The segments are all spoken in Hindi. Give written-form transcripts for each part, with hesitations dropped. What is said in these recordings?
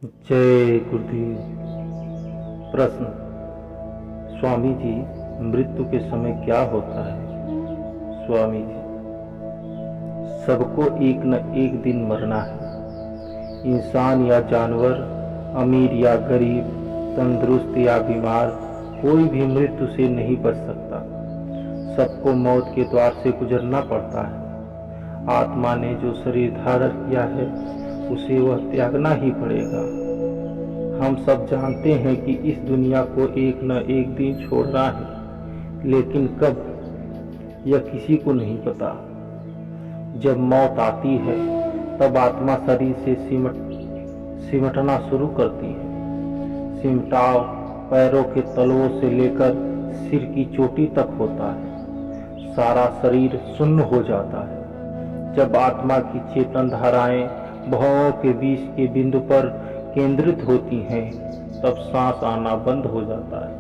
जय गुरुदेव। प्रश्न: स्वामी जी, मृत्यु के समय क्या होता है? स्वामी जी, सबको एक न एक दिन मरना है। इंसान या जानवर, अमीर या गरीब, तंदुरुस्त या बीमार, कोई भी मृत्यु से नहीं बच सकता। सबको मौत के द्वार से गुजरना पड़ता है। आत्मा ने जो शरीर धारण किया है उसे वह त्यागना ही पड़ेगा। हम सब जानते हैं कि इस दुनिया को एक न एक दिन छोड़ना है, लेकिन कब, यह किसी को नहीं पता। जब मौत आती है तब आत्मा शरीर से सिमटना शुरू करती है। सिमटाव पैरों के तलवों से लेकर सिर की चोटी तक होता है। सारा शरीर शून्य हो जाता है। जब आत्मा की चेतन धाराएं भवों के बीच के बिंदु पर केंद्रित होती हैं, तब सांस आना बंद हो जाता है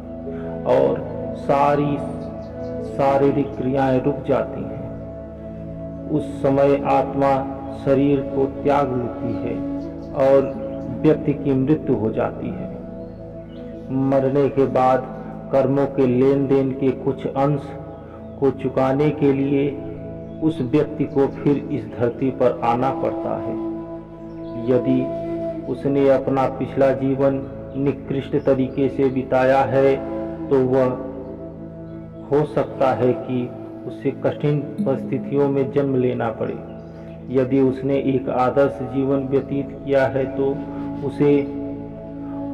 और सारी शारीरिक क्रियाएं रुक जाती हैं। उस समय आत्मा शरीर को त्याग लेती है और व्यक्ति की मृत्यु हो जाती है। मरने के बाद कर्मों के लेन देन के कुछ अंश को चुकाने के लिए उस व्यक्ति को फिर इस धरती पर आना पड़ता है। यदि उसने अपना पिछला जीवन निकृष्ट तरीके से बिताया है तो वह हो सकता है कि उसे कठिन परिस्थितियों में जन्म लेना पड़े। यदि उसने एक आदर्श जीवन व्यतीत किया है तो उसे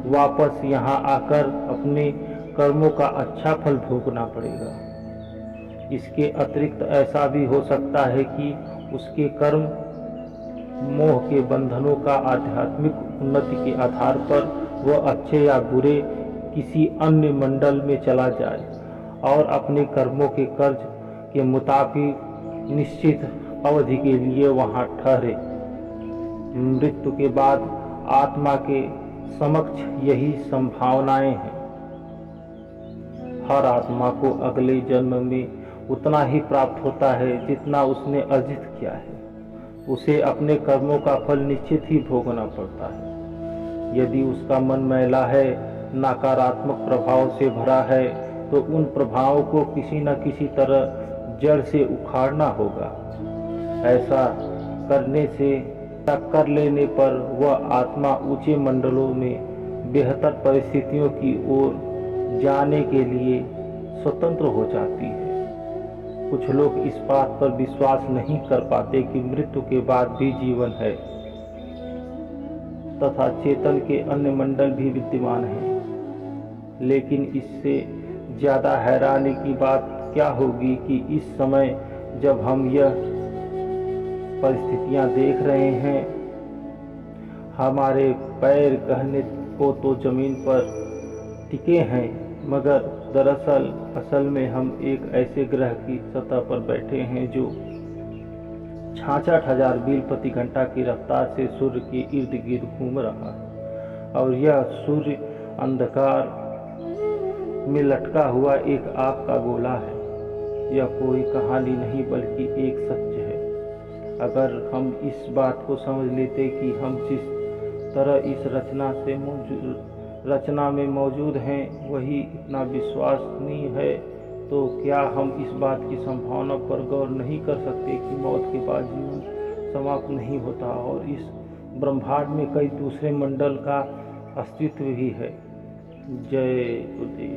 वापस यहाँ आकर अपने कर्मों का अच्छा फल भोगना पड़ेगा। इसके अतिरिक्त ऐसा भी हो सकता है कि उसके कर्म मोह के बंधनों का आध्यात्मिक उन्नति के आधार पर वह अच्छे या बुरे किसी अन्य मंडल में चला जाए और अपने कर्मों के कर्ज के मुताबिक निश्चित अवधि के लिए वहां ठहरे। मृत्यु के बाद आत्मा के समक्ष यही संभावनाएं हैं। हर आत्मा को अगले जन्म में उतना ही प्राप्त होता है जितना उसने अर्जित किया है। उसे अपने कर्मों का फल निश्चित ही भोगना पड़ता है। यदि उसका मन मैला है, नकारात्मक प्रभाव से भरा है, तो उन प्रभावों को किसी न किसी तरह जड़ से उखाड़ना होगा। ऐसा कर लेने पर वह आत्मा ऊंचे मंडलों में बेहतर परिस्थितियों की ओर जाने के लिए स्वतंत्र हो जाती है। कुछ लोग इस बात पर विश्वास नहीं कर पाते कि मृत्यु के बाद भी जीवन है तथा चेतन के अन्य मंडल भी विद्यमान हैं। लेकिन इससे ज्यादा हैरानी की बात क्या होगी कि इस समय जब हम यह परिस्थितियां देख रहे हैं, हमारे पैर कहने को तो जमीन पर टिके हैं, मगर दरअसल असल में हम एक ऐसे ग्रह की सतह पर बैठे हैं जो 66,000 मील प्रति घंटा की रफ्तार से सूर्य के इर्द गिर्द घूम रहा है। और यह सूर्य अंधकार में लटका हुआ एक आग का गोला है। यह कोई कहानी नहीं बल्कि एक सत्य है। अगर हम इस बात को समझ लेते कि हम जिस तरह इस रचना में मौजूद हैं वही इतना विश्वसनीय है, तो क्या हम इस बात की संभावना पर गौर नहीं कर सकते कि मौत के बाद जीवन समाप्त नहीं होता और इस ब्रह्मांड में कई दूसरे मंडल का अस्तित्व भी है। जय गुरुदेव।